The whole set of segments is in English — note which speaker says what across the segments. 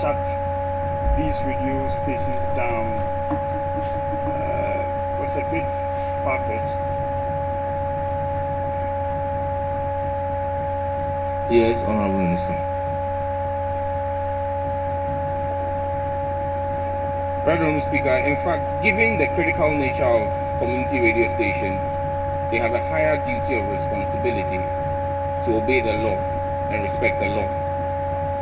Speaker 1: shut these radio stations down was a bit far-fetched.
Speaker 2: Yes, Honorable Minister. Right, Honorable Speaker, in fact, given the critical nature of community radio stations, they have a higher duty of responsibility to obey the law and respect the law.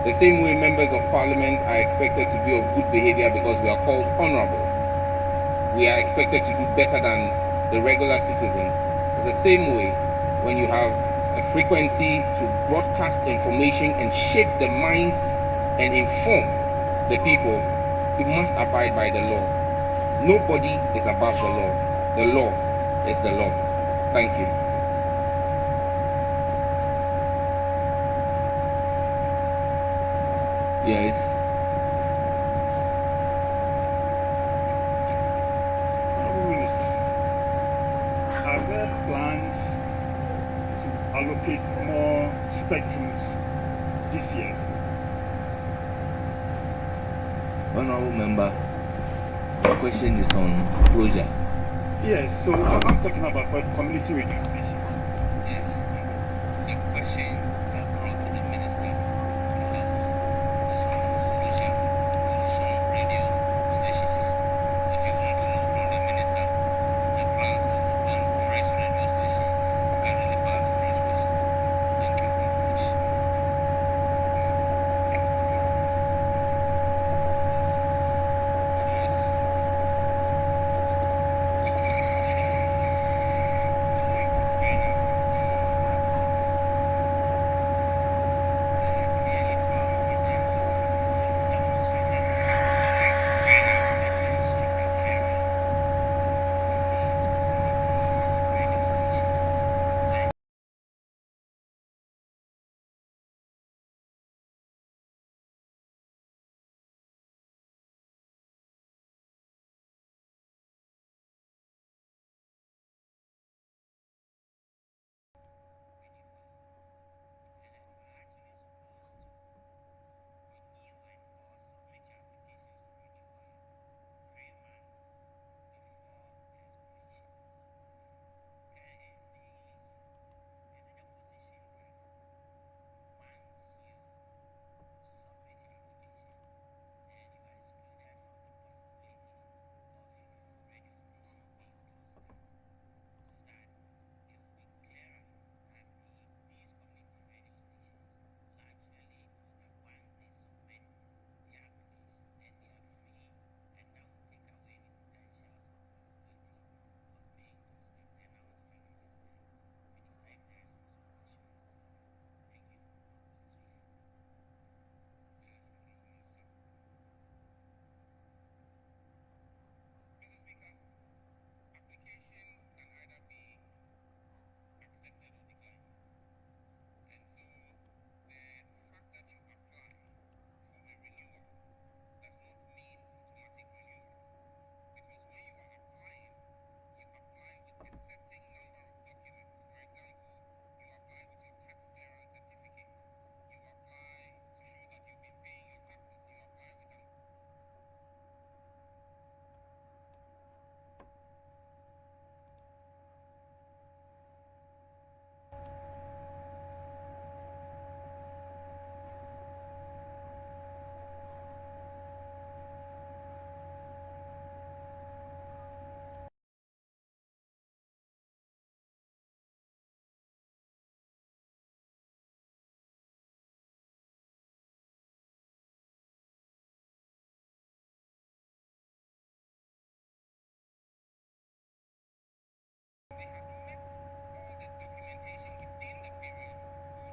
Speaker 2: The same way members of parliament are expected to be of good behavior because we are called honorable. We are expected to do better than the regular citizen. It's the same way when you have a frequency to broadcast information and shape the minds and inform the people, you must abide by the law. Nobody is above the law. The law is the law. Thank you. Yes.
Speaker 1: Honorable Minister, are there plans to allocate more spectrums this year?
Speaker 2: Honorable Member, the question is on closure.
Speaker 1: Yes, so I'm talking about community radio stations.
Speaker 2: The question brought to the Minister is on closure of some radio stations. If you want to know from the Minister, the plan to open fresh radio stations currently part of this question. Thank you very much.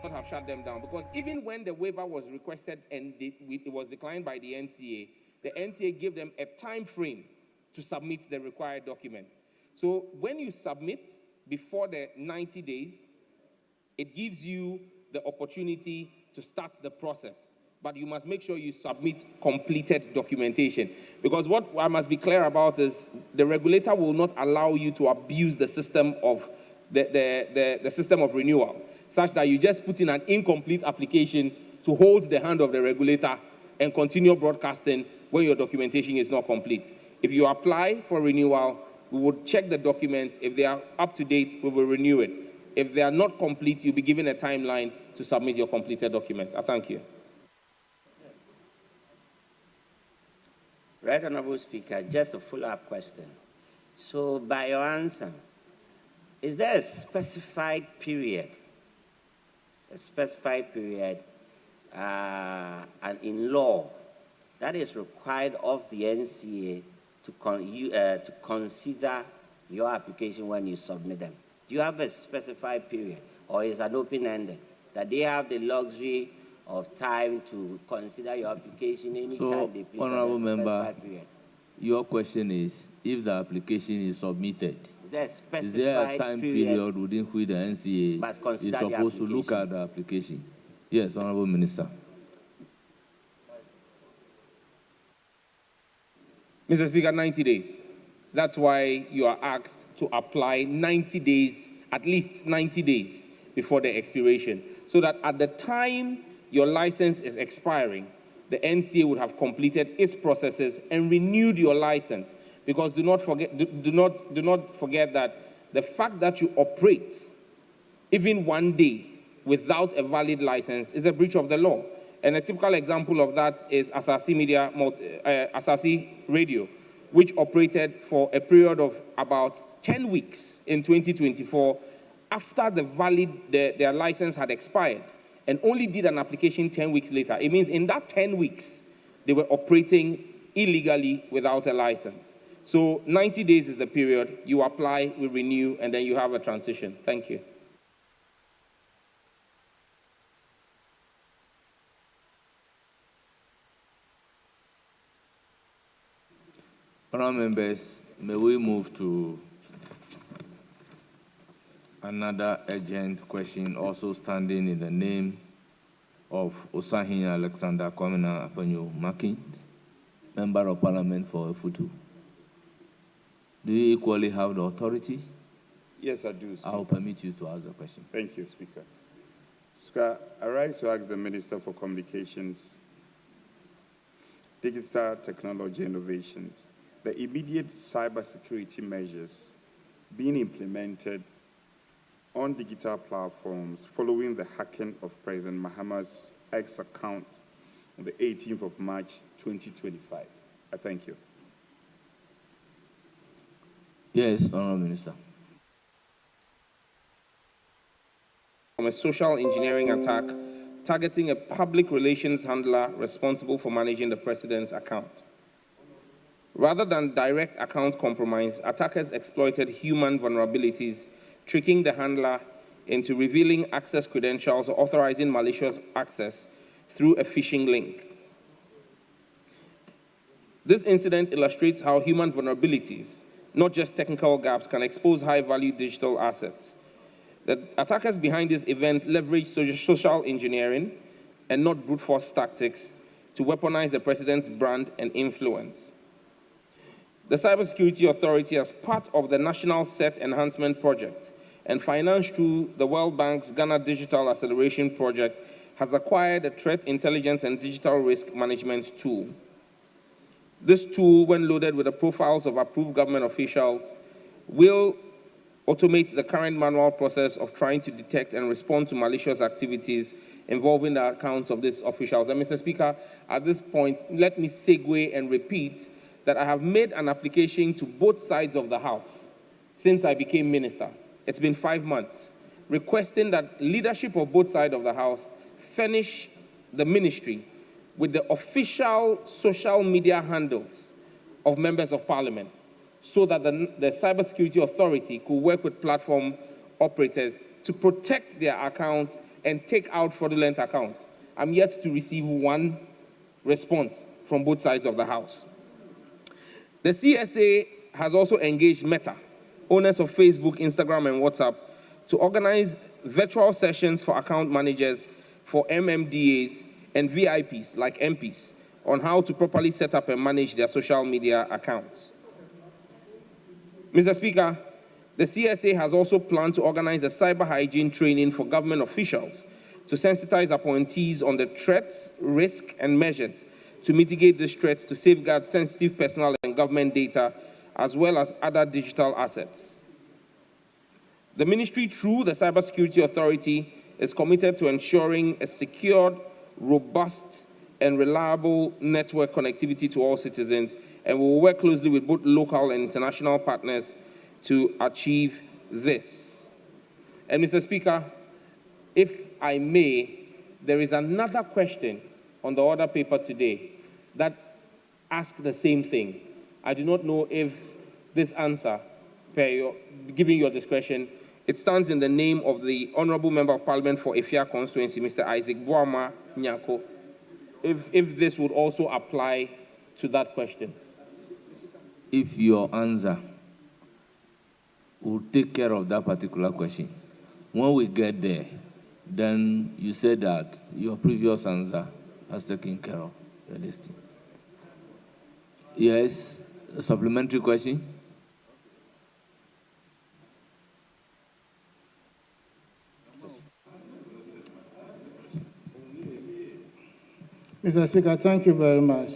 Speaker 2: Not have shut them down, because even when the waiver was requested and it was declined by the NTA gave them a time frame to submit the required documents. So when you submit before the 90 days, it gives you the opportunity to start the process. But you must make sure you submit completed documentation. Because what I must be clear about is the regulator will not allow you to abuse the system of the system of renewal, such that you just put in an incomplete application to hold the hand of the regulator and continue broadcasting when your documentation is not complete. If you apply for renewal, we would check the documents. If they are up to date, we will renew it. If they are not complete, you'll be given a timeline to submit your completed documents. I thank you.
Speaker 3: Right Honorable Speaker, just a follow-up question. So by your answer, is there a specified period and in law that is required of the NCA to consider your application when you submit them? Do you have a specified period, or is it open-ended, that they have the luxury of time to consider your application anytime they please?
Speaker 4: Honorable Member, your question is, if the application is submitted, is there a time period within which the NCA is supposed to look at the application? Yes, Honorable Minister.
Speaker 2: Mr. Speaker, 90 days. That's why you are asked to apply 90 days, at least 90 days before the expiration, so that at the time your license is expiring, the NCA would have completed its processes and renewed your license. Because do not forget that the fact that you operate even one day without a valid license is a breach of the law. And a typical example of that is Asasi Radio, which operated for a period of about 10 weeks in 2024 after their license had expired, and only did an application 10 weeks later. It means in that 10 weeks, they were operating illegally without a license. So 90 days is the period. You apply, we renew, and then you have a transition. Thank you.
Speaker 4: Honourable members, may we move to another urgent question, also standing in the name of Osahin Alexander Kwamina Apanyo Makins, Member of Parliament for Efutu. Do you equally have the authority?
Speaker 1: Yes, I do, Speaker.
Speaker 4: I will permit you to ask the question.
Speaker 1: Thank you, Speaker. Speaker, I rise to ask the Minister for Communications, Digital Technology Innovations, the immediate cybersecurity measures being implemented on digital platforms following the hacking of President Mahama's X account on the 18th of March, 2025. I thank you.
Speaker 4: Yes, Honourable Minister.
Speaker 2: From a social engineering attack targeting a public relations handler responsible for managing the president's account. Rather than direct account compromise, attackers exploited human vulnerabilities, tricking the handler into revealing access credentials or authorizing malicious access through a phishing link. This incident illustrates how human vulnerabilities, not just technical gaps, can expose high-value digital assets. The attackers behind this event leveraged social engineering and not brute force tactics to weaponize the president's brand and influence. The Cybersecurity Authority, as part of the National Set Enhancement Project and financed through the World Bank's Ghana Digital Acceleration Project, has acquired a threat intelligence and digital risk management tool. This tool, when loaded with the profiles of approved government officials, will automate the current manual process of trying to detect and respond to malicious activities involving the accounts of these officials. And Mr. Speaker, at this point, let me segue and repeat that I have made an application to both sides of the House since I became minister. It's been 5 months, requesting that leadership of both sides of the House furnish the ministry with the official social media handles of members of parliament so that the Cybersecurity Authority could work with platform operators to protect their accounts and take out fraudulent accounts. I'm yet to receive one response from both sides of the House. The CSA has also engaged Meta, owners of Facebook, Instagram, and WhatsApp, to organize virtual sessions for account managers, for MMDAs, and VIPs like MPs on how to properly set up and manage their social media accounts. Mr. Speaker, the CSA has also planned to organize a cyber hygiene training for government officials to sensitize appointees on the threats, risk, and measures to mitigate these threats to safeguard sensitive personal and government data, as well as other digital assets. The ministry, through the Cybersecurity Authority, is committed to ensuring a secured, robust, and reliable network connectivity to all citizens, and we will work closely with both local and international partners to achieve this. And Mr. Speaker, if I may, there is another question on the order paper today that asks the same thing. I do not know if this answer, giving your discretion, it stands in the name of the Honourable Member of Parliament for Efia Constituency, Mr. Isaac Boama Nyako, if this would also apply to that question.
Speaker 4: If your answer will take care of that particular question, when we get there, then you say that your previous answer has taken care of your listing. Yes, a supplementary question?
Speaker 5: Mr. Speaker, thank you very much.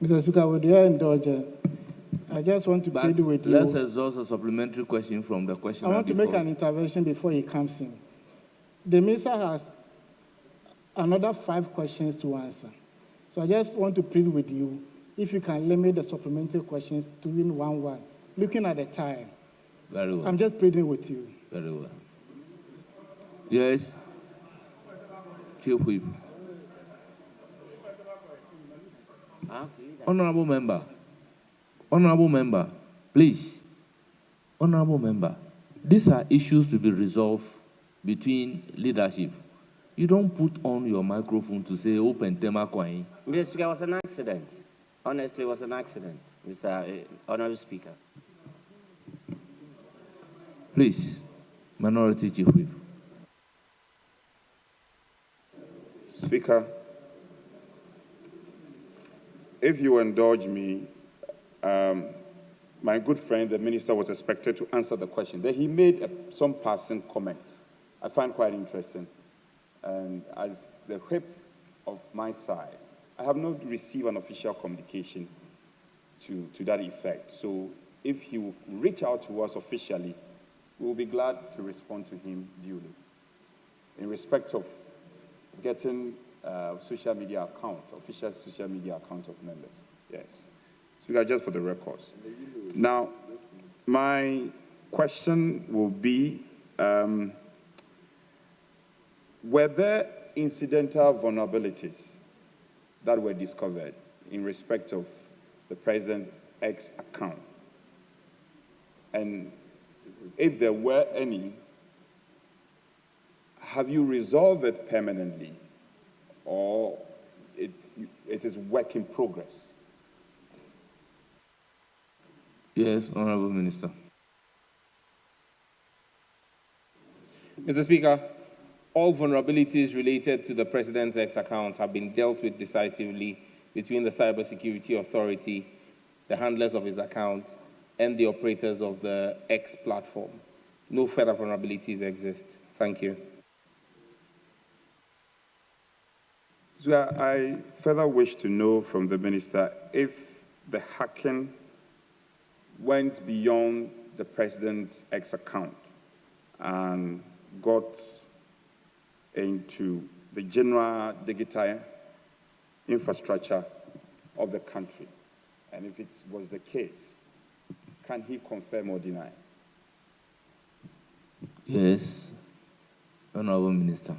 Speaker 5: Mr. Speaker, with your indulgence, I just want to plead with you.
Speaker 4: Let's exhaust a supplementary question from the question.
Speaker 5: I want to make an intervention before he comes in. The minister has another 5 questions to answer. So I just want to plead with you, if you can limit the supplementary questions to win 1-1, looking at the time.
Speaker 4: Very well.
Speaker 5: I'm just pleading with you.
Speaker 4: Very well. Yes. Chief Whip. Honourable member, please. Honourable member, these are issues to be resolved between leadership. You don't put on your microphone to say open tema kwai.
Speaker 3: Mr. Speaker, it was an accident. Honestly, it was an accident, Mr. Honourable Speaker.
Speaker 4: Please, Minority Chief Whip.
Speaker 1: Speaker, if you indulge me, my good friend, the minister, was expected to answer the question. Then he made some passing comments I find quite interesting. And as the whip of my side, I have not received an official communication to that effect. So if he will reach out to us officially, we will be glad to respond to him duly. In respect of getting social media account, official social media account of members. Yes. Speaker, just for the records. Now, my question will be, were there incidental vulnerabilities that were discovered in respect of the President's X account? And if there were any, have you resolved it permanently, or it is work in progress?
Speaker 4: Yes, Honourable Minister.
Speaker 2: Mr. Speaker, all vulnerabilities related to the President's X accounts have been dealt with decisively between the Cybersecurity Authority, the handlers of his account, and the operators of the X platform. No further vulnerabilities exist. Thank you.
Speaker 1: So I further wish to know from the minister if the hacking went beyond the President's X account and got into the general digital infrastructure of the country. And if it was the case, can he confirm or deny?
Speaker 4: Yes, Honourable Minister.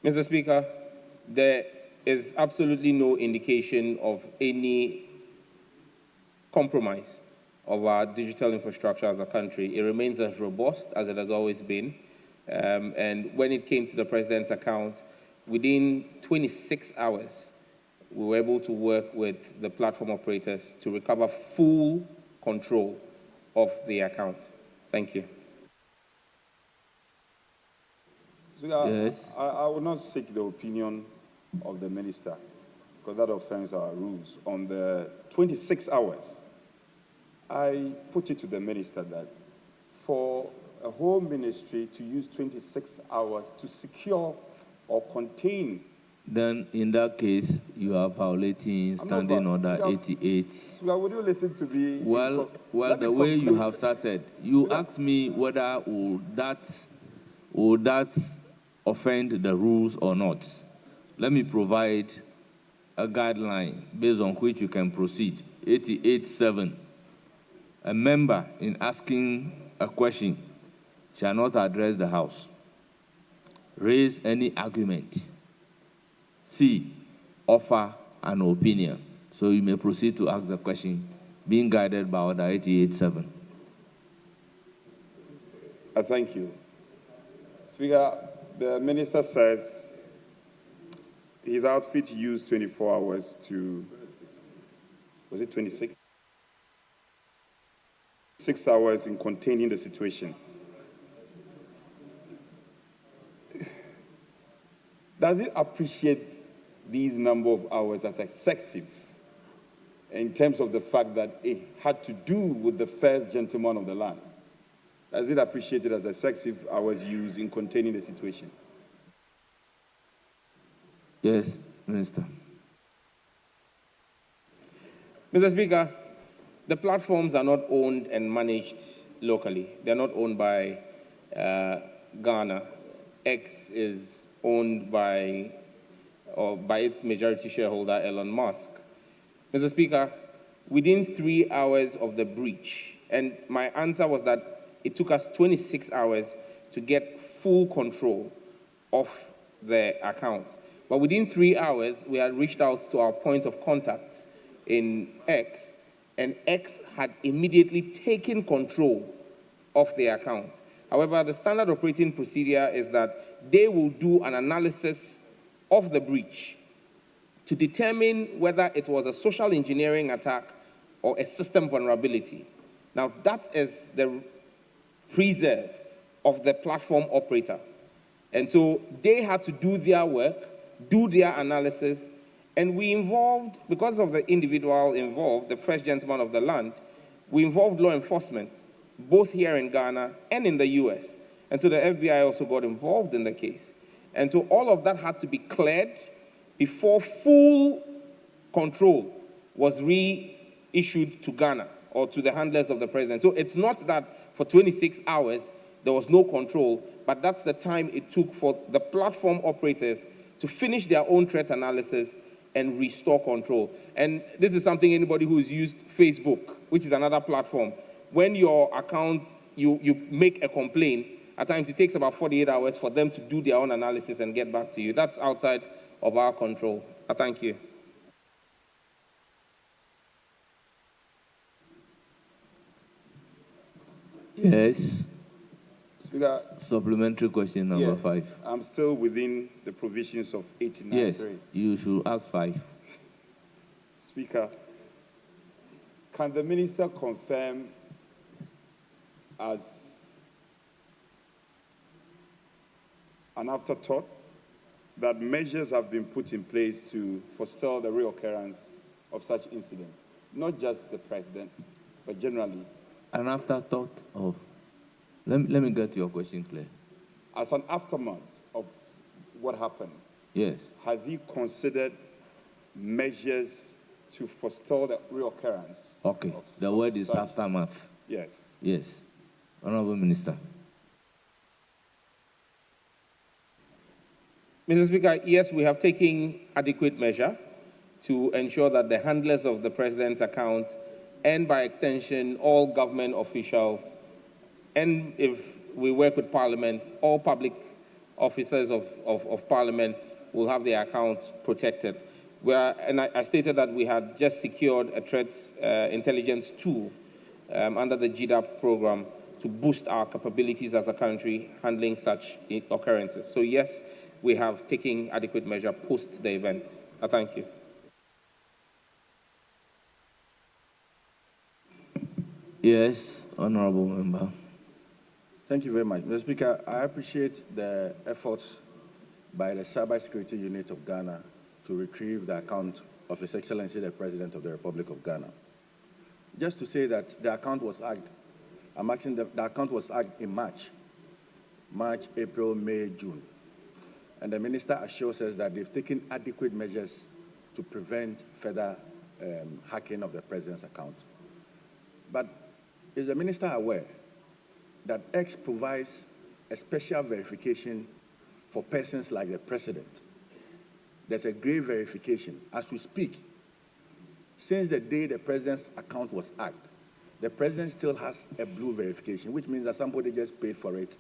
Speaker 2: Mr. Speaker, there is absolutely no indication of any compromise of our digital infrastructure as a country. It remains as robust as it has always been. And when it came to the President's account, within 26 hours, we were able to work with the platform operators to recover full control of the account. Thank you.
Speaker 1: So,
Speaker 4: yes.
Speaker 1: I will not seek the opinion of the minister, because that offends our rules. On the 26 hours, I put it to the minister that for a whole ministry to use 26 hours to secure or contain
Speaker 4: Then, in that case, you are violating Standing Order 88.
Speaker 1: Speaker, would you listen to me?
Speaker 4: Well, the way you have started, you asked me whether would that offend the rules or not. Let me provide a guideline based on which you can proceed. 88.7. A member in asking a question shall not address the House, raise any argument, C, offer an opinion. So you may proceed to ask the question, being guided by Order 88.7.
Speaker 1: Thank you. Speaker, the minister says his outfit used 24 hours to, was it 26? 6 hours in containing the situation. Does it appreciate these number of hours as excessive in terms of the fact that it had to do with the first gentleman of the land? Does it appreciate it as excessive hours used in containing the situation?
Speaker 4: Yes, Minister.
Speaker 2: Mr. Speaker, the platforms are not owned and managed locally. They're not owned by Ghana. X is owned by its majority shareholder, Elon Musk. Mr. Speaker, within 3 hours of the breach, and my answer was that it took us 26 hours to get full control of the account. But within 3 hours, we had reached out to our point of contact in X, and X had immediately taken control of the account. However, the standard operating procedure is that they will do an analysis of the breach to determine whether it was a social engineering attack or a system vulnerability. Now, that is the preserve of the platform operator. And so they had to do their work, do their analysis, and we involved, because of the individual involved, the first gentleman of the land, we involved law enforcement, both here in Ghana and in the US. And so the FBI also got involved in the case. And so all of that had to be cleared before full control was reissued to Ghana or to the handlers of the president. So it's not that for 26 hours there was no control, but that's the time it took for the platform operators to finish their own threat analysis and restore control. And this is something anybody who's used Facebook, which is another platform, when your account, you make a complaint, at times it takes about 48 hours for them to do their own analysis and get back to you. That's outside of our control. I thank you.
Speaker 4: Yes.
Speaker 1: Speaker,
Speaker 4: supplementary question number 5.
Speaker 1: I'm still within the provisions of 89.3.
Speaker 4: Yes, you should ask 5.
Speaker 1: Speaker, can the minister confirm as an afterthought that measures have been put in place to forestall the reoccurrence of such incidents? Not just the president, but generally.
Speaker 4: An afterthought of? Let me get your question clear.
Speaker 1: As an aftermath of what happened,
Speaker 4: yes,
Speaker 1: has he considered measures to forestall the reoccurrence?
Speaker 4: Okay, the word is aftermath.
Speaker 1: Yes.
Speaker 4: Yes. Honorable Minister.
Speaker 2: Mr. Speaker, yes, we have taken adequate measure to ensure that the handlers of the president's accounts and by extension all government officials, and if we work with Parliament, all public officers of Parliament will have their accounts protected. I stated that we had just secured a threat intelligence tool under the GDAP program to boost our capabilities as a country handling such occurrences. So yes, we have taken adequate measure post the event. I thank you.
Speaker 4: Yes, honorable member.
Speaker 6: Thank you very much. Mr. Speaker, I appreciate the efforts by the Cybersecurity Unit of Ghana to retrieve the account of His Excellency the President of the Republic of Ghana. Just to say that the account was hacked, the account was hacked in March, April, May, June. and the minister assures us that they've taken adequate measures to prevent further hacking of the president's account. But is the minister aware that X provides a special verification for persons like the president? There's a grave verification. As we speak, since the day the president's account was hacked, the president still has a blue verification, which means that somebody just paid for it.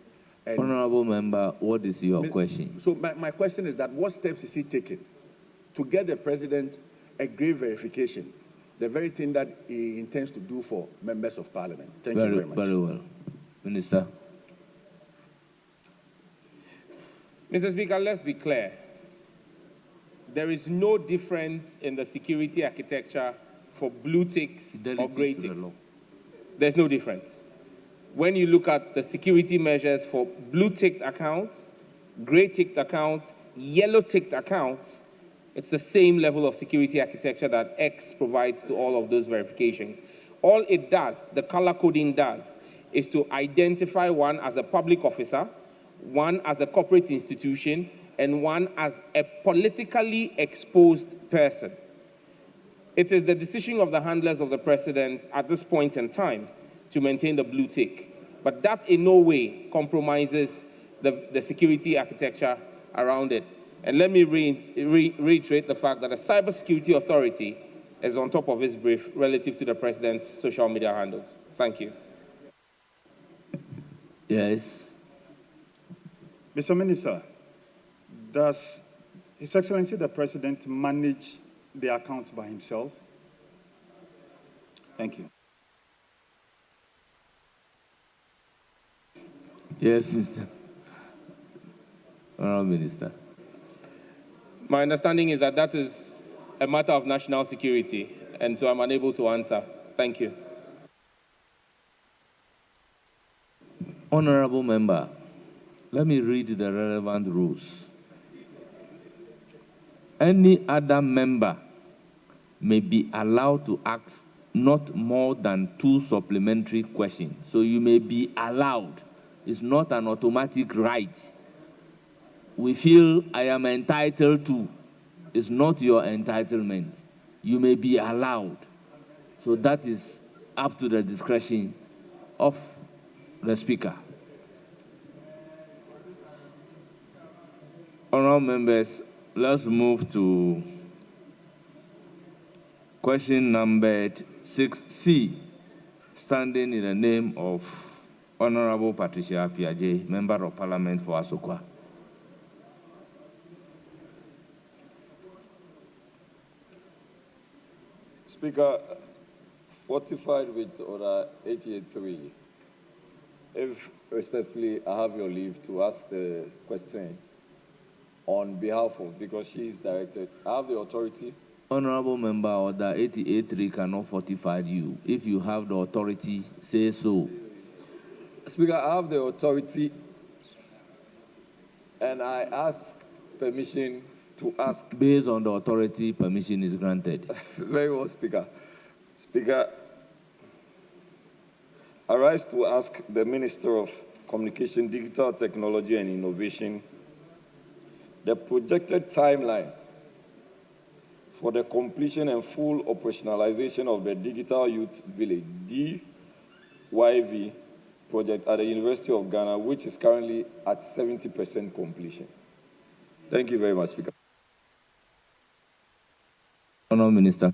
Speaker 6: And
Speaker 4: Honorable member, what is your question?
Speaker 6: So my question is that what steps is he taking to get the president a grave verification, the very thing that he intends to do for members of parliament? Thank you very much.
Speaker 4: Very well. Minister.
Speaker 2: Mr. Speaker, let's be clear. There is no difference in the security architecture for blue ticks or gray ticks. There's no difference. When you look at the security measures for blue-ticked accounts, gray-ticked accounts, yellow-ticked accounts, it's the same level of security architecture that X provides to all of those verifications. All it does, the color coding does, is to identify one as a public officer, one as a corporate institution, and one as a politically exposed person. It is the decision of the handlers of the president at this point in time to maintain the blue tick. But that in no way compromises the security architecture around it. And let me reiterate the fact that the Cybersecurity Authority is on top of its brief relative to the president's social media handles. Thank you.
Speaker 4: Yes.
Speaker 1: Mr. Minister, does His Excellency the President manage the account by himself? Thank you.
Speaker 4: Yes, Mr. Honorable Minister.
Speaker 2: My understanding is that that is a matter of national security, and so I'm unable to answer. Thank you.
Speaker 4: Honorable member, let me read the relevant rules. Any other member may be allowed to ask not more than 2 supplementary questions. So you may be allowed. It's not an automatic right. We feel I am entitled to. It's not your entitlement. You may be allowed. So that is up to the discretion of the Speaker. Honorable members, let's move to question number 6C, standing in the name of Honorable Patricia Piaget, Member of Parliament for Asokwa.
Speaker 7: Speaker, fortified with Order 883, if respectfully I have your leave to ask the questions on behalf of, because she is directed, I have the authority.
Speaker 4: Honorable Member, Order 883 cannot fortify you. If you have the authority, say so.
Speaker 7: Speaker, I have the authority, and I ask permission to ask.
Speaker 4: Based on the authority, permission is granted.
Speaker 7: Very well, Speaker. Speaker, I rise to ask the Minister of Communication, Digital Technology and Innovation the projected timeline for the completion and full operationalization of the Digital Youth Village, DYV, project at the University of Ghana, which is currently at 70% completion. Thank you very much, Speaker.
Speaker 4: Honourable Minister.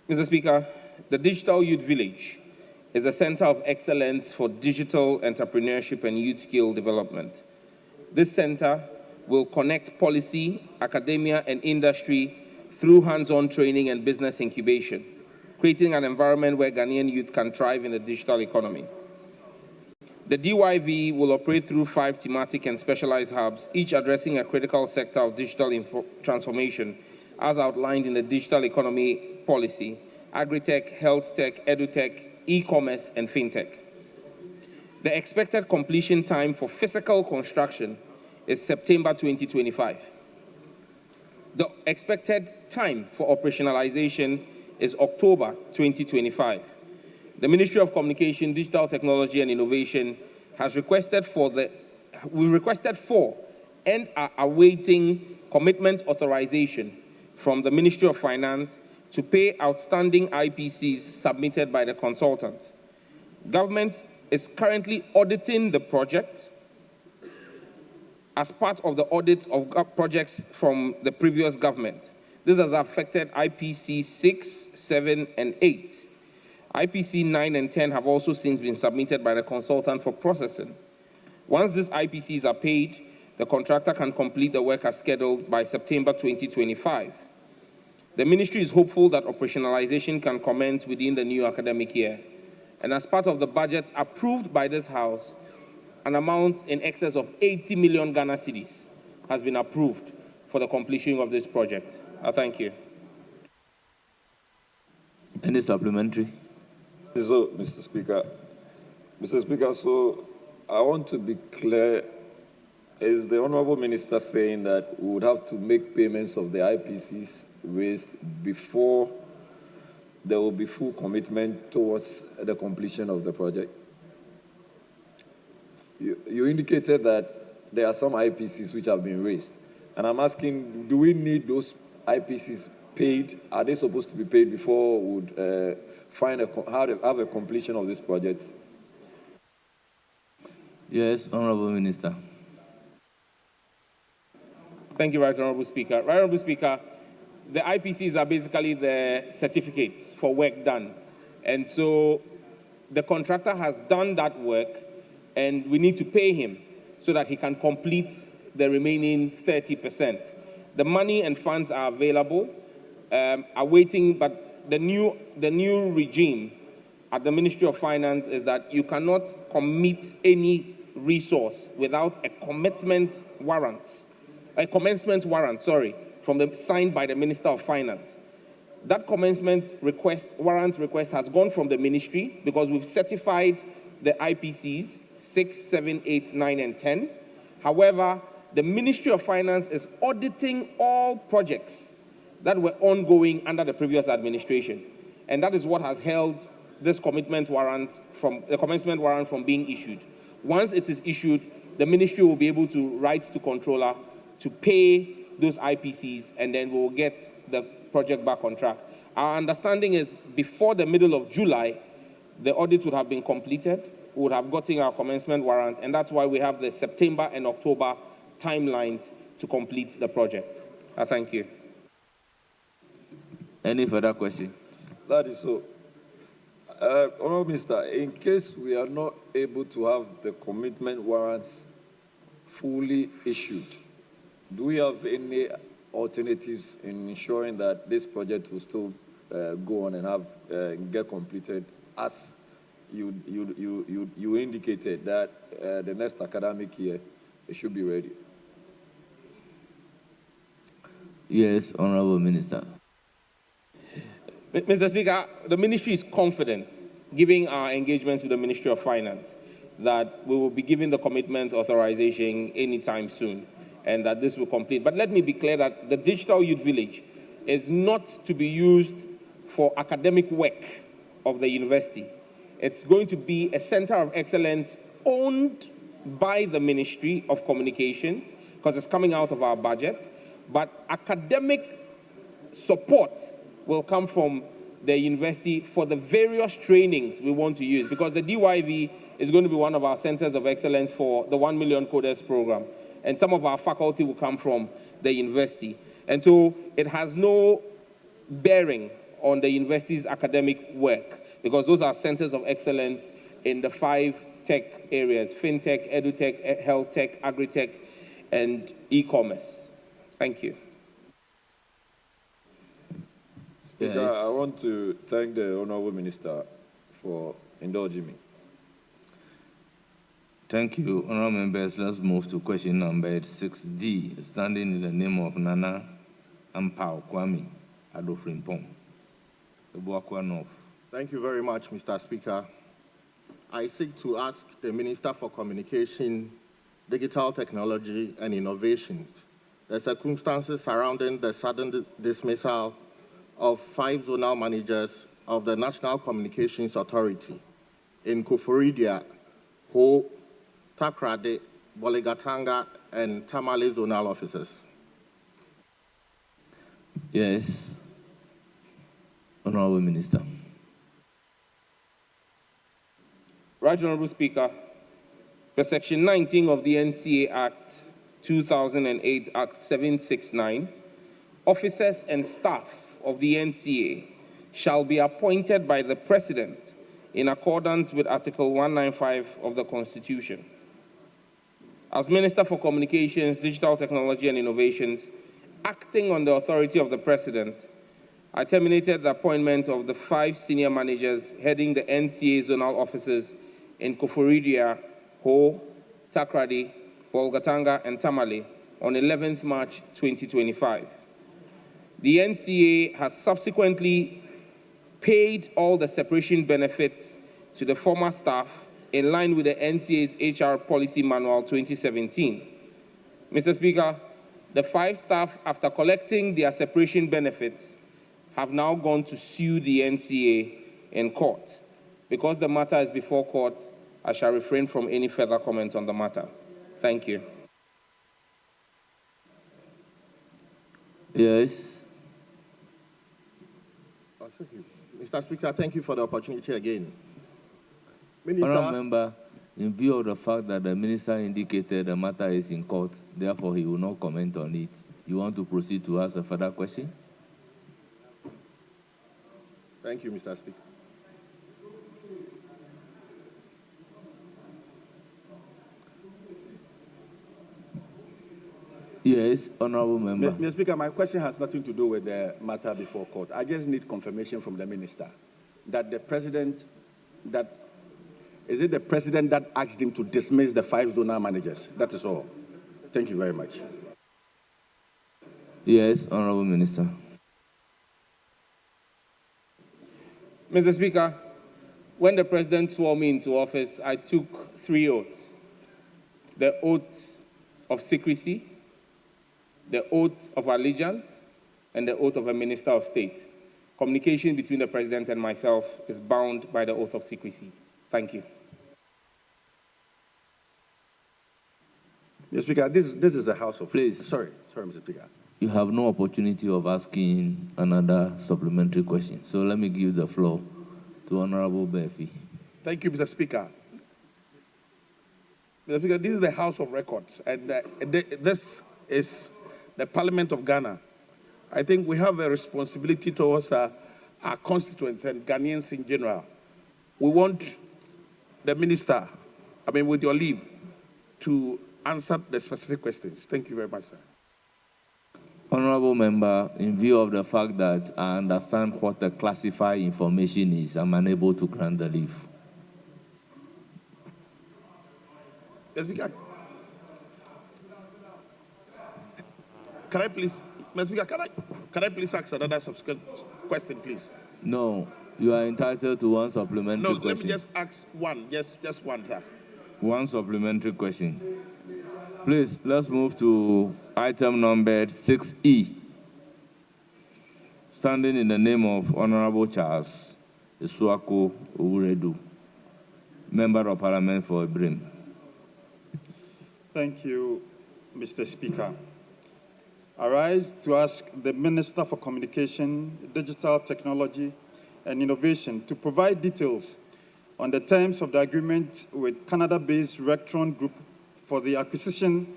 Speaker 2: Mr. Speaker, the Digital Youth Village is a center of excellence for digital entrepreneurship and youth skill development. This center will connect policy, academia, and industry through hands-on training and business incubation, creating an environment where Ghanaian youth can thrive in the digital economy. The DYV will operate through 5 thematic and specialized hubs, each addressing a critical sector of digital transformation, as outlined in the digital economy policy: agri-tech, health tech, edu-tech, e-commerce, and fintech. The expected completion time for physical construction is September 2025. The expected time for operationalization is October 2025. The Ministry of Communication, Digital Technology and Innovation has requested we requested for and are awaiting commitment authorization from the Ministry of Finance to pay outstanding IPCs submitted by the consultant. Government is currently auditing the project as part of the audit of projects from the previous government. This has affected IPC 6, 7, and 8. IPC 9 and 10 have also since been submitted by the consultant for processing. Once these IPCs are paid, the contractor can complete the work as scheduled by September 2025. The ministry is hopeful that operationalization can commence within the new academic year. And as part of the budget approved by this House, an amount in excess of 80 million Ghana cedis has been approved for the completion of this project. Thank you.
Speaker 4: Any supplementary?
Speaker 7: So, Mr. Speaker, so I want to be clear. Is the Honorable Minister saying that we would have to make payments of the IPCs raised before there will be full commitment towards the completion of the project? You indicated that there are some IPCs which have been raised. And I'm asking, do we need those IPCs paid? Are they supposed to be paid before we would have a completion of this project?
Speaker 4: Yes, Honorable Minister.
Speaker 2: Thank you, Right Honorable Speaker. Right Honorable Speaker, the IPCs are basically the certificates for work done. And so the contractor has done that work, and we need to pay him so that he can complete the remaining 30%. The money and funds are available, awaiting, but the new regime at the Ministry of Finance is that you cannot commit any resource without a commencement warrant, signed by the Minister of Finance. That warrant request has gone from the ministry because we've certified the IPCs 6, 7, 8, 9, and 10. However, the Ministry of Finance is auditing all projects that were ongoing under the previous administration. And that is what has held this commencement warrant from being issued. Once it is issued, the ministry will be able to write to controller to pay those IPCs, and then we'll get the project back on track. Our understanding is before the middle of July, the audit would have been completed, we would have gotten our commencement warrant, and that's why we have the September and October timelines to complete the project. Thank you.
Speaker 4: Any further question?
Speaker 7: That is so. Honorable Minister, in case we are not able to have the commitment warrants fully issued, do we have any alternatives in ensuring that this project will still go on and get completed, as you indicated that the next academic year it should be ready?
Speaker 4: Yes, Honorable Minister.
Speaker 2: Mr. Speaker, the ministry is confident, given our engagements with the Ministry of Finance, that we will be giving the commitment authorization anytime soon, and that this will complete. But let me be clear that the Digital Youth Village is not to be used for academic work of the university. It's going to be a center of excellence owned by the Ministry of Communications, because it's coming out of our budget, but academic support will come from the university for the various trainings we want to use, because the DYV is going to be one of our centers of excellence for the 1 Million Coders program, and some of our faculty will come from the university. And so it has no bearing on the university's academic work, because those are centers of excellence in the 5 tech areas: fintech, edutech, health tech, agri-tech, and e-commerce. Thank you.
Speaker 7: Speaker,
Speaker 4: Yes.
Speaker 7: I want to thank the Honorable Minister for indulging me.
Speaker 4: Thank you, honorable members. Let's move to question number 6D, standing in the name of Nana Ampao Kwame Adofrimpong.
Speaker 8: Thank you very much, Mr. Speaker. I seek to ask the Minister for Communication, Digital Technology and Innovation the circumstances surrounding the sudden dismissal of 5 zonal managers of the National Communications Authority in Kufuridia, Ho, Takrade, Bolgatanga, and Tamale zonal offices?
Speaker 4: Yes, Honorable Minister.
Speaker 2: Right Honorable Speaker, per Section 19 of the NCA Act 2008 Act 769, officers and staff of the NCA shall be appointed by the President in accordance with Article 195 of the Constitution. As Minister for Communications, Digital Technology and Innovations, acting on the authority of the President, I terminated the appointment of the 5 senior managers heading the NCA zonal offices in Koforidua, Ho, Takrady, Bolgatanga, and Tamale on 11th March 2025. The NCA has subsequently paid all the separation benefits to the former staff in line with the NCA's HR Policy Manual 2017. Mr. Speaker, the 5 staff, after collecting their separation benefits, have now gone to sue the NCA in court. Because the matter is before court, I shall refrain from any further comment on the matter. Thank you.
Speaker 4: Yes.
Speaker 8: Oh, thank you. Mr. Speaker, thank you for the opportunity again.
Speaker 4: Honourable Member, in view of the fact that the Minister indicated the matter is in court, therefore he will not comment on it, you want to proceed to ask a further question?
Speaker 8: Thank you, Mr. Speaker.
Speaker 4: Yes, Honourable Member.
Speaker 6: Mr. Speaker, my question has nothing to do with the matter before court. I just need confirmation from the minister that the president, is it the president that asked him to dismiss the 5 zonal managers? That is all. Thank you very much.
Speaker 4: Yes, Honourable Minister.
Speaker 2: Mr. Speaker, when the President swore me into office, I took 3 oaths. The oath of secrecy, the oath of allegiance, and the oath of a Minister of State. Communication between the President and myself is bound by the oath of secrecy. Thank you.
Speaker 6: Mr. Speaker, this is a house of...
Speaker 4: Please.
Speaker 6: Sorry, Mr. Speaker.
Speaker 4: You have no opportunity of asking another supplementary question. So let me give the floor to Honorable Befi.
Speaker 9: Thank you, Mr. Speaker. Mr. Speaker, this is the House of Records, and this is the Parliament of Ghana. I think we have a responsibility towards our constituents and Ghanaians in general. We want the minister, with your leave, to answer the specific questions. Thank you very much, sir.
Speaker 4: Honourable Member, in view of the fact that I understand what the classified information is, I'm unable to grant the leave.
Speaker 9: Yes, Speaker. Can I please, Mr. Speaker, can I please ask another subsequent question, please?
Speaker 4: No, you are entitled to one supplementary question.
Speaker 9: No, let me just ask one, just one, sir.
Speaker 4: One supplementary question. Please, let's move to item numbered 6E. Standing in the name of Honorable Charles Isuako Owuredu, Member of Parliament for Ibrim.
Speaker 1: Thank you, Mr. Speaker. I rise to ask the Minister for Communication, Digital Technology and Innovation to provide details on the terms of the agreement with Canada-based Rectron Group for the acquisition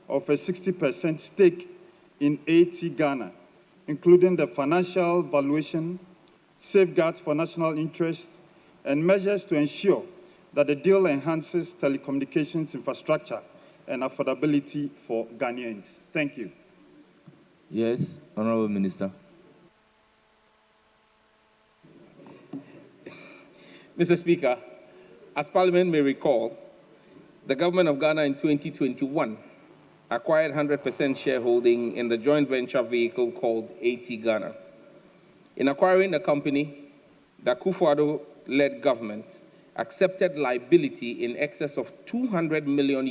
Speaker 1: of a 60% stake in AT Ghana, including the financial valuation, safeguards for national interest, and measures to ensure that the deal enhances telecommunications infrastructure and affordability for Ghanaians. Thank you.
Speaker 4: Yes, Honourable Minister.
Speaker 2: Mr. Speaker, as Parliament may recall, the government of Ghana in 2021 acquired 100% shareholding in the joint venture vehicle called AT Ghana. In acquiring the company, the Akufo-Addo-led government accepted liability in excess of $200 million.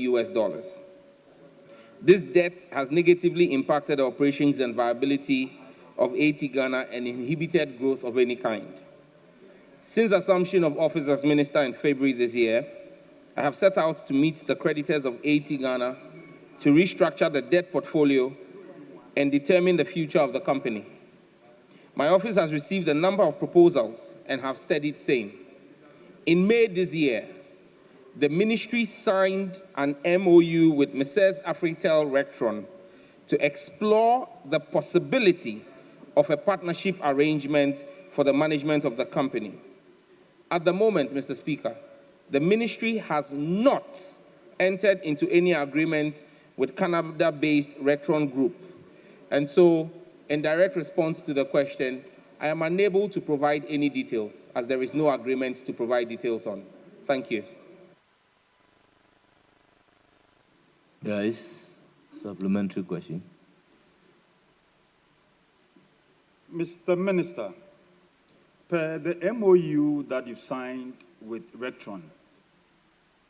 Speaker 2: This debt has negatively impacted the operations and viability of AT Ghana and inhibited growth of any kind. Since assumption of office as minister in February this year, I have set out to meet the creditors of AT Ghana, to restructure the debt portfolio and determine the future of the company. My office has received a number of proposals and have studied same. In May this year, the ministry signed an MOU with Messrs. Afritel Rectron to explore the possibility of a partnership arrangement for the management of the company. At the moment, Mr. Speaker, the ministry has not entered into any agreement with Canada-based Rectron Group. And so, in direct response to the question, I am unable to provide any details, as there is no agreement to provide details on. Thank you.
Speaker 4: Yes, supplementary question.
Speaker 1: Mr. Minister, per the MOU that you've signed with Rectron,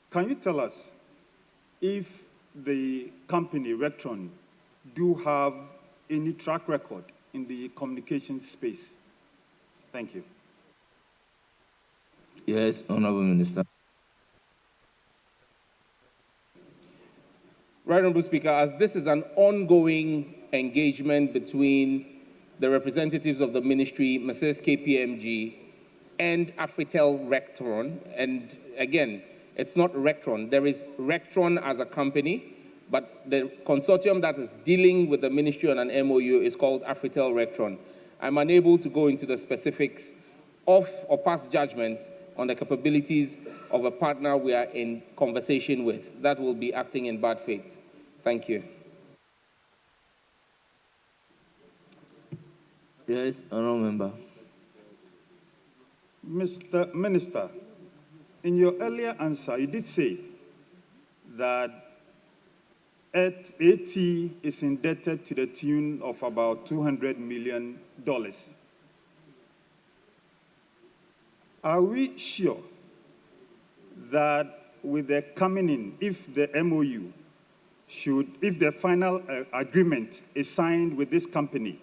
Speaker 1: can you tell us if the company Rectron do have any track record in the communications space? Thank you.
Speaker 4: Yes, Honorable Minister.
Speaker 2: Right, Honorable Speaker, as this is an ongoing engagement between the representatives of the ministry, Messrs. KPMG, and Afritel Rectron, and again, it's not Rectron. There is Rectron as a company, but the consortium that is dealing with the ministry on an MOU is called Afritel Rectron. I'm unable to go into the specifics of or pass judgment on the capabilities of a partner we are in conversation with. That will be acting in bad faith. Thank you.
Speaker 4: Yes, Honorable Member.
Speaker 1: Mr. Minister, in your earlier answer, you did say that AT is indebted to the tune of about $200 million. Are we sure that with the coming in, if the MOU if the final agreement is signed with this company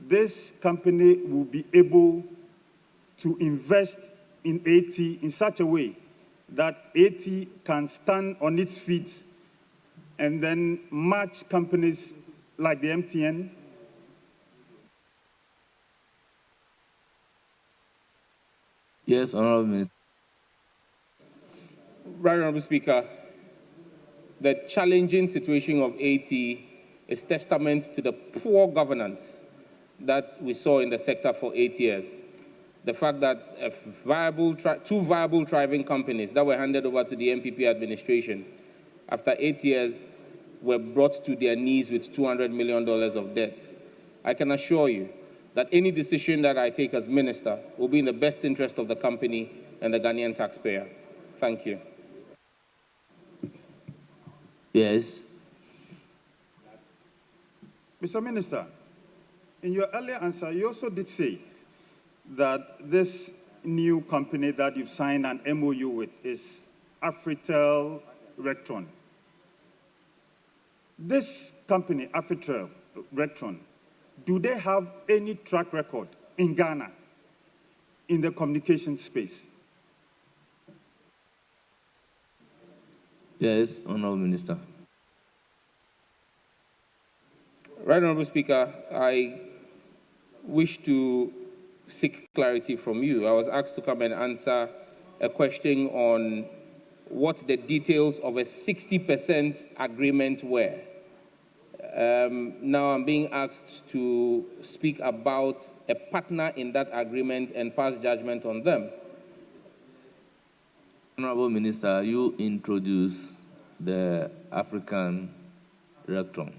Speaker 1: will be able to invest in AT in such a way that AT can stand on its feet and then match companies like the MTN?
Speaker 4: Yes, Honorable Minister.
Speaker 2: Right, Honorable Speaker, the challenging situation of AT is testament to the poor governance that we saw in the sector for 8 years. The fact that two viable thriving companies that were handed over to the MPP administration after 8 years were brought to their knees with $200 million of debt. I can assure you that any decision that I take as minister will be in the best interest of the company and the Ghanaian taxpayer. Thank you.
Speaker 4: Yes.
Speaker 1: Mr. Minister, in your earlier answer, you also did say that this new company that you've signed an MOU with is Afritel Rectron. This company, Afritel Rectron, do they have any track record in Ghana in the communication space?
Speaker 4: Yes, Honorable Minister.
Speaker 2: Right, Honorable Speaker, I wish to seek clarity from you. I was asked to come and answer a question on what the details of a 60% agreement were. Now I'm being asked to speak about a partner in that agreement and pass judgment on them.
Speaker 4: Honorable Minister, you introduced the African Rectron.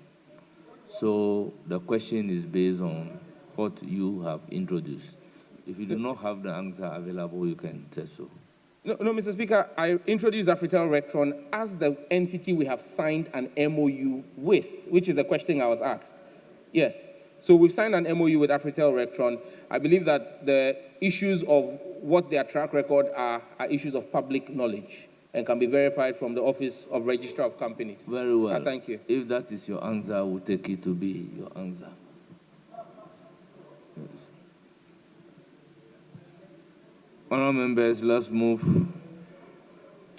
Speaker 4: So the question is based on what you have introduced. If you do not have the answer available, you can say so.
Speaker 2: No, Mr. Speaker, I introduced Afritel Rectron as the entity we have signed an MOU with, which is the question I was asked. Yes. So we've signed an MOU with Afritel Rectron. I believe that the issues of what their track record are issues of public knowledge and can be verified from the Office of Registrar of Companies.
Speaker 4: Very well.
Speaker 2: Thank you.
Speaker 4: If that is your answer, I will take it to be your answer. Yes. Honourable members, let's move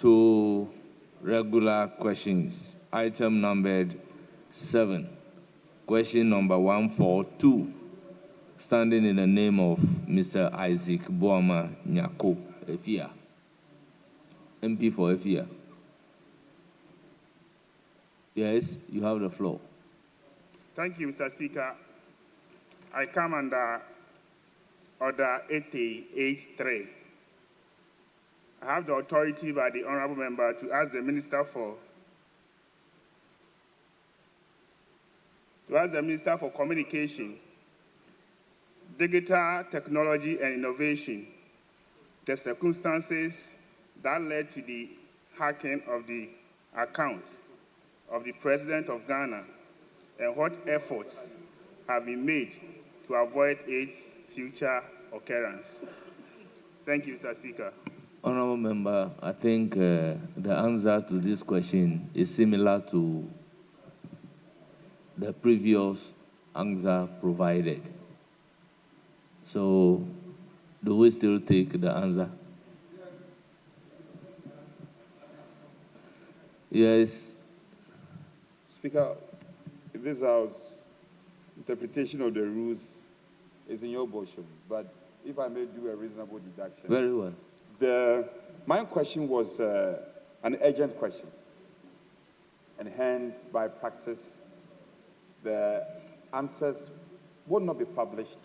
Speaker 4: to regular questions. Item numbered 7. Question number 142. Standing in the name of Mr. Isaac Boama Nyako, Efia. MP for Efia. Yes, you have the floor.
Speaker 10: Thank you, Mr. Speaker. I come under Order 88.3. I have the authority by the Honourable Member to ask the Minister for Communication, Digital Technology and Innovation, the circumstances that led to the hacking of the account of the President of Ghana and what efforts have been made to avoid its future occurrence. Thank you, Mr. Speaker.
Speaker 4: Honourable Member, I think the answer to this question is similar to the previous answer provided. So, do we still take the answer? Yes.
Speaker 1: Speaker, this House interpretation of the rules is in your motion, but if I may do a reasonable deduction.
Speaker 4: Very well.
Speaker 1: My question was an urgent question, and hence, by practice, the answers would not be published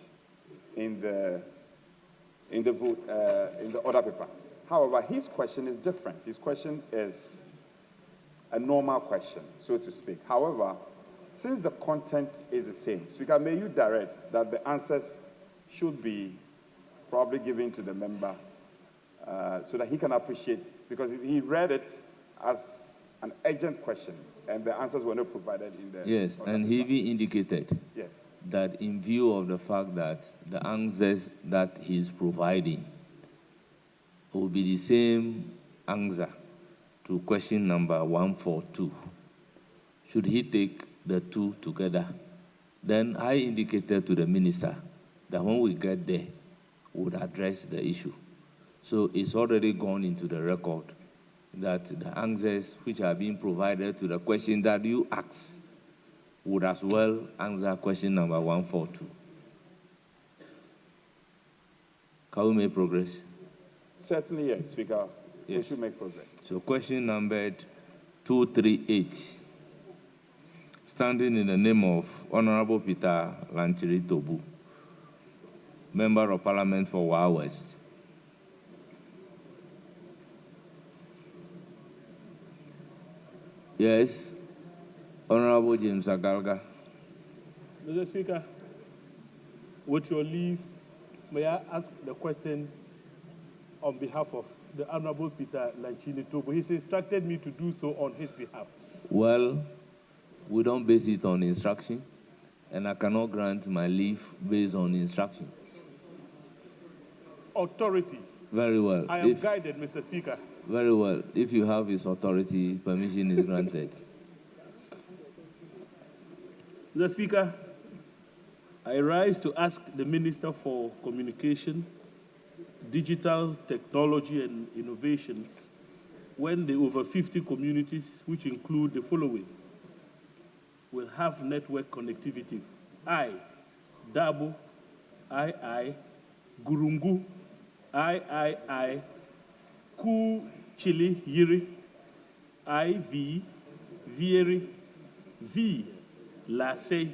Speaker 1: in the order paper. However, his question is different. His question is a normal question, so to speak. However, since the content is the same, Speaker, may you direct that the answers should be probably given to the member so that he can appreciate, because he read it as an urgent question, and the answers were not provided in the
Speaker 4: Yes, and he even indicated
Speaker 1: yes.
Speaker 4: that in view of the fact that the answers that he's providing will be the same answer to question number 142, should he take the two together? Then I indicated to the minister that when we get there, we would address the issue. So it's already gone into the record that the answers which are being provided to the question that you asked would as well answer question number 142. Can we make progress?
Speaker 1: Certainly, yes, Speaker.
Speaker 4: Yes.
Speaker 1: We should make progress.
Speaker 4: So question numbered 238. Standing in the name of Honorable Peter Lanchiri Tobu, Member of Parliament for Wa West. Yes, Honorable James Agalga.
Speaker 11: Mr. Speaker, with your leave, may I ask the question on behalf of the Honorable Peter Lanchini Tobu? He's instructed me to do so on his behalf.
Speaker 4: Well, we don't base it on instruction, and I cannot grant my leave based on instruction.
Speaker 11: Authority.
Speaker 4: Very well.
Speaker 11: I am guided, Mr. Speaker.
Speaker 4: Very well. If you have his authority, permission is granted.
Speaker 11: Mr. Speaker, I rise to ask the Minister for Communication, Digital Technology and Innovations when the over 50 communities, which include the following, will have network connectivity. I, Dabo, I, Gurungu, I, Ku, Chili, Yiri, V, Vieri, V, Lase.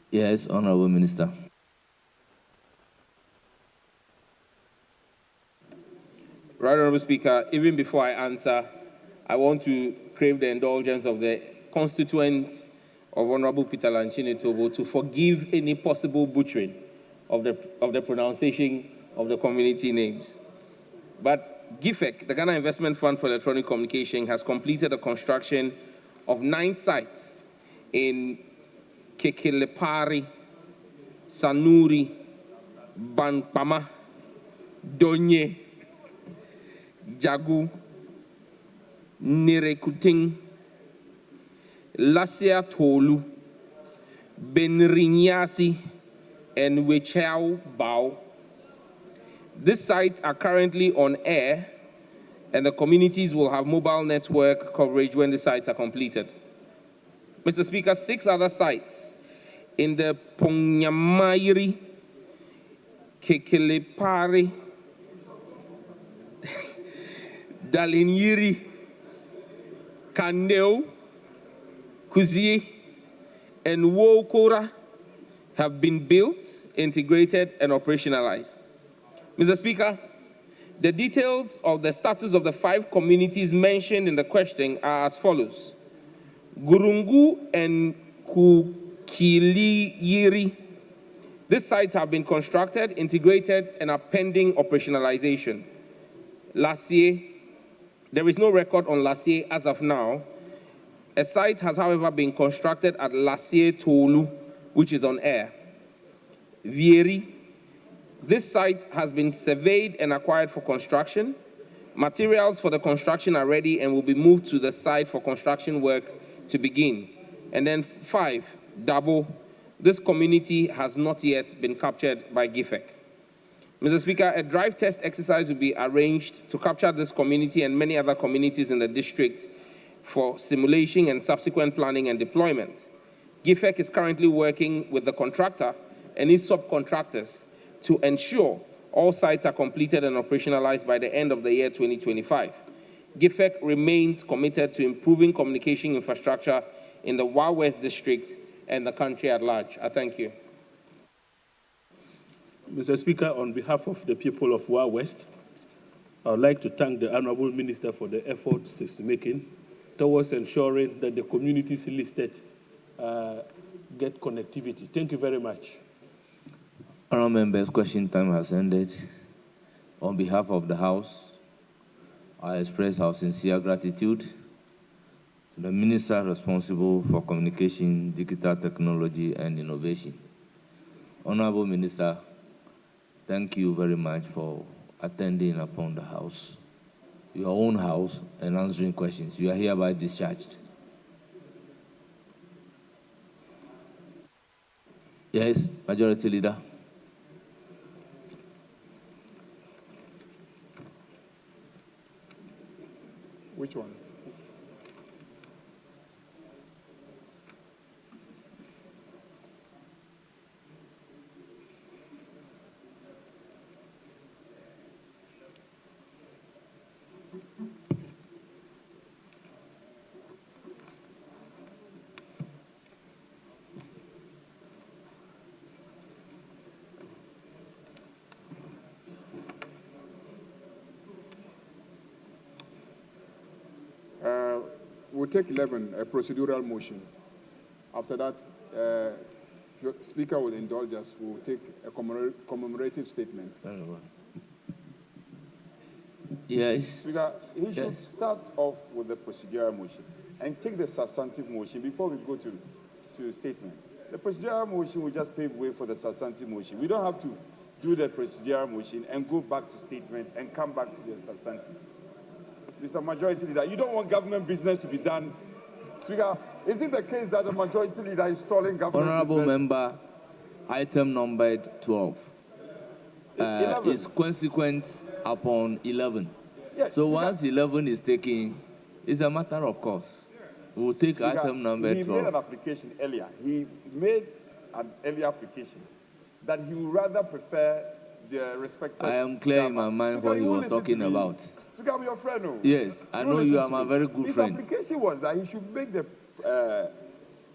Speaker 4: Yes, Honorable Minister.
Speaker 2: Right, Honorable Speaker, even before I answer, I want to crave the indulgence of the constituents of Honorable Peter Lanchini Tobo to forgive any possible butchering of the pronunciation of the community names. But GIFEC, the Ghana Investment Fund for Electronic Communication, has completed the construction of 9 sites in Kekelepari, Sanuri, Banpama, Donye, Jagu, Nirekuting, Lasia Tolu, Benrinyasi, and Wechao Bao. These sites are currently on air, and the communities will have mobile network coverage when the sites are completed. Mr. Speaker, 6 other sites in the Ponyamairi, Kekelepari, Dalinyiri, Kandeo, Kuzie, and Wokora have been built, integrated, and operationalized. Mr. Speaker, the details of the status of the 5 communities mentioned in the question are as follows. Gurungu and Kukiliyiri. These sites have been constructed, integrated, and are pending operationalization. Lassie, there is no record on Lassie as of now. A site has, however, been constructed at Lassie Tolu, which is on air. Vieri, this site has been surveyed and acquired for construction. Materials for the construction are ready and will be moved to the site for construction work to begin. And then 5, Dabo. This community has not yet been captured by GIFEC. Mr. Speaker, a drive test exercise will be arranged to capture this community and many other communities in the district for simulation and subsequent planning and deployment. GIFEC is currently working with the contractor and its subcontractors to ensure all sites are completed and operationalized by the end of the year 2025. GIFEC remains committed to improving communication infrastructure in the Wa West district and the country at large. I thank you.
Speaker 11: Mr. Speaker, on behalf of the people of Wa West, I would like to thank the Honorable Minister for the efforts he's making towards ensuring that the communities listed get connectivity. Thank you very much.
Speaker 4: Honourable members, question time has ended. On behalf of the House, I express our sincere gratitude to the Minister responsible for Communication, Digital Technology and Innovation. Honourable Minister, thank you very much for attending upon the House, your own House, and answering questions. You are hereby discharged. Yes, Majority Leader.
Speaker 9: Which one? We'll take 11, a procedural motion. After that, the Speaker will indulge us. We'll take a commemorative statement.
Speaker 4: Very well. Yes.
Speaker 1: Speaker, he should start off with the procedural motion and take the substantive motion before we go to statement. The procedural motion will just pave way for the substantive motion. We don't have to do the procedural motion and go back to statement and come back to the substantive. Mr. Majority Leader, you don't want government business to be done. Speaker, is it the case that the Majority Leader is stalling government
Speaker 4: Honourable
Speaker 1: business?
Speaker 4: Member, item numbered 12 is consequent upon 11.
Speaker 1: Yes,
Speaker 4: so
Speaker 1: Speaker,
Speaker 4: once 11 is taken, it's a matter of course. We'll take
Speaker 1: Speaker,
Speaker 4: item number 12.
Speaker 1: He made an application earlier. He made an earlier application that he would rather prefer the respected...
Speaker 4: I am clear in my mind what he was talking about.
Speaker 1: Speaker, I'm your friend. No?
Speaker 4: Yes, I know you are my very good
Speaker 1: His
Speaker 4: friend.
Speaker 1: His application was that he should make the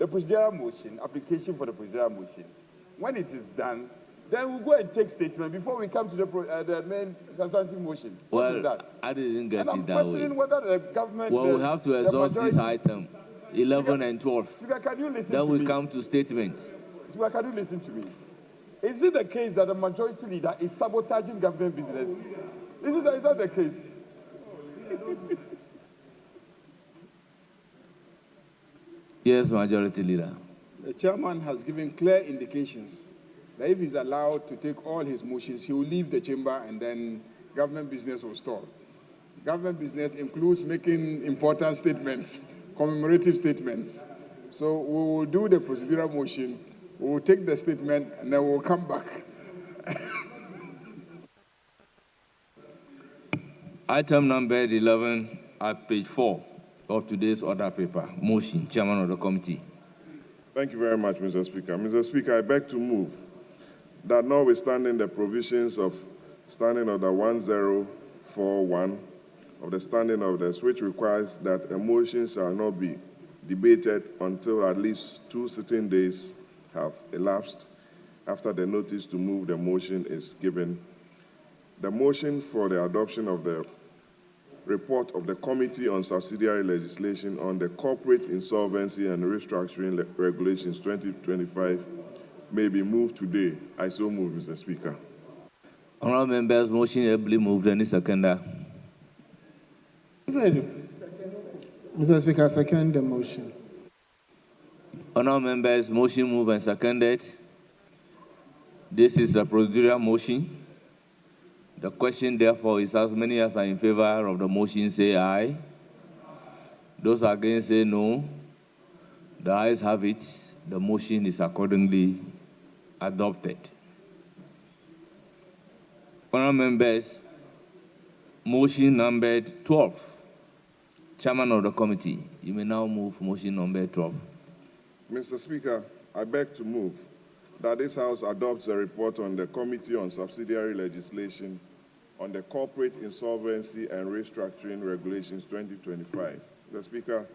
Speaker 1: procedural motion, application for the procedural motion. When it is done, then we'll go and take statement before we come to the main substantive motion. What is that?
Speaker 4: I didn't get
Speaker 1: and
Speaker 4: it
Speaker 1: I'm
Speaker 4: that way.
Speaker 1: questioning whether the government...
Speaker 4: Well, we have to exhaust this item, 11 and 12.
Speaker 1: Speaker, can you listen
Speaker 4: then
Speaker 1: to
Speaker 4: we
Speaker 1: me?
Speaker 4: Come to statement.
Speaker 1: Speaker, can you listen to me? Is it the case that the Majority Leader is sabotaging government business? Is that the case?
Speaker 4: Yes, Majority Leader.
Speaker 9: The chairman has given clear indications that if he's allowed to take all his motions, he will leave the chamber and then government business will stall. Government business includes making important statements, commemorative statements. So we will do the procedural motion, we will take the statement, and then we'll come back.
Speaker 4: Item number 11 at page 4 of today's order paper. Motion, Chairman of the committee.
Speaker 12: Thank you very much, Mr. Speaker. Mr. Speaker, I beg to move that notwithstanding the provisions of Standing Order 1041 of the Standing Orders, which requires that a motion shall not be debated until at least 2 sitting days have elapsed after the notice to move the motion is given, the motion for the adoption of the report of the Committee on Subsidiary Legislation on the Corporate Insolvency and Restructuring Regulations 2025 may be moved today. I so move, Mr. Speaker.
Speaker 4: Honourable members, motion ably moved. Any seconder?
Speaker 5: Mr. Speaker, second the motion.
Speaker 4: Honourable members, motion moved and seconded. This is a procedural motion. The question, therefore, is as many as are in favor of the motion say aye. Those against say no. The ayes have it. The motion is accordingly adopted. Honourable members, motion numbered 12. Chairman of the committee, you may now move motion number 12.
Speaker 12: Mr. Speaker, I beg to move that this House adopts a report on the Committee on Subsidiary Legislation on the Corporate Insolvency and Restructuring Regulations 2025. Mr. Speaker,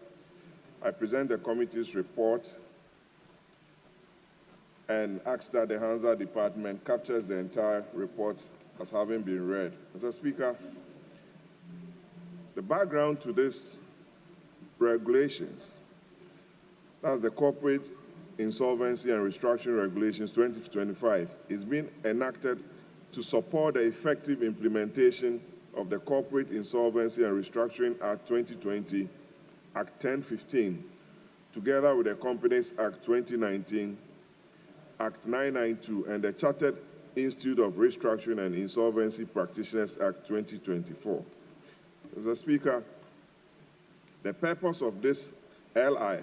Speaker 12: I present the committee's report and ask that the Hansa Department captures the entire report as having been read. Mr. Speaker, the background to this regulations, that's the Corporate Insolvency and Restructuring Regulations 2025, is being enacted to support the effective implementation of the Corporate Insolvency and Restructuring Act 2020, Act 1015, together with the Companies Act 2019, Act 992, and the Chartered Institute of Restructuring and Insolvency Practitioners Act 2024. Mr. Speaker, the purpose of this LI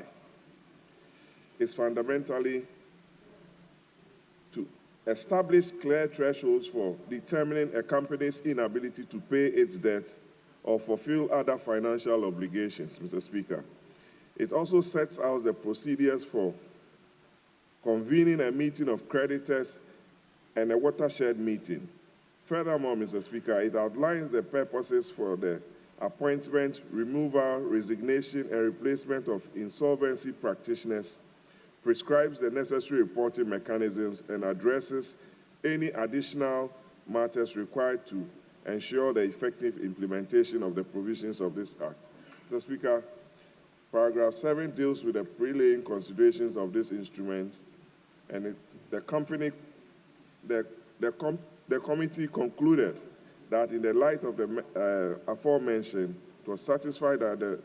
Speaker 12: is fundamentally to establish clear thresholds for determining a company's inability to pay its debt or fulfill other financial obligations, Mr. Speaker. It also sets out the procedures for convening a meeting of creditors and a watershed meeting. Furthermore, Mr. Speaker, it outlines the purposes for the appointment, removal, resignation, and replacement of insolvency practitioners, prescribes the necessary reporting mechanisms, and addresses any additional matters required to ensure the effective implementation of the provisions of this Act. Mr. Speaker, paragraph 7 deals with the prelaying considerations of this instrument, and the committee concluded that in the light of the aforementioned, it was satisfied that the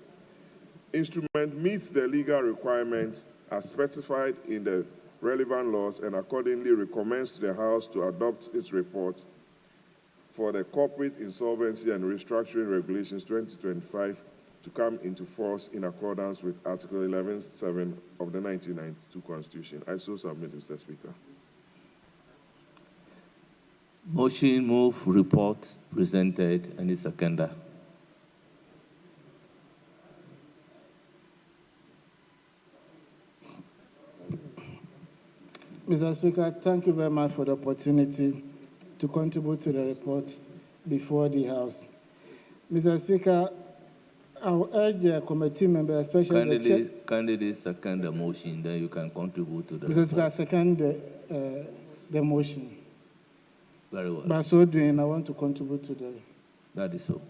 Speaker 12: instrument meets the legal requirements as specified in the relevant laws, and accordingly recommends to the House to adopt its report for the Corporate Insolvency and Restructuring Regulations 2025 to come into force in accordance with Article 11.7 of the 1992 Constitution. I so submit, Mr. Speaker.
Speaker 4: Motion move report presented. Any seconder?
Speaker 5: Mr. Speaker, thank you very much for the opportunity to contribute to the report before the House. Mr. Speaker, I will urge the committee members, especially
Speaker 4: Candidate second the motion, then you can contribute to the
Speaker 5: Mr. Speaker, I second the motion.
Speaker 4: Very well.
Speaker 5: By so doing, I want to contribute to the
Speaker 4: That is so.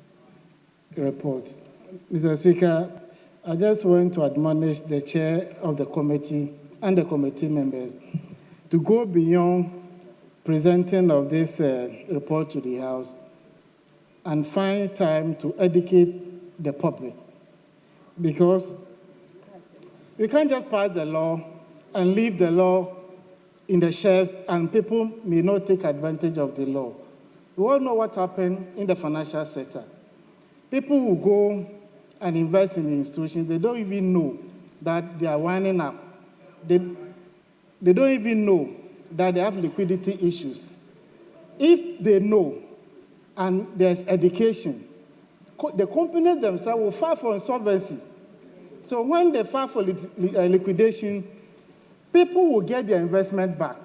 Speaker 5: report. Mr. Speaker, I just want to admonish the chair of the committee and the committee members to go beyond presenting of this report to the House and find time to educate the public. Because we can't just pass the law and leave the law in the shelves and people may not take advantage of the law. We all know what happened in the financial sector. People will go and invest in institutions. They don't even know that they are winding up. They don't even know that they have liquidity issues. If they know and there's education, the companies themselves will file for insolvency. So when they file for liquidation, people will get their investment back.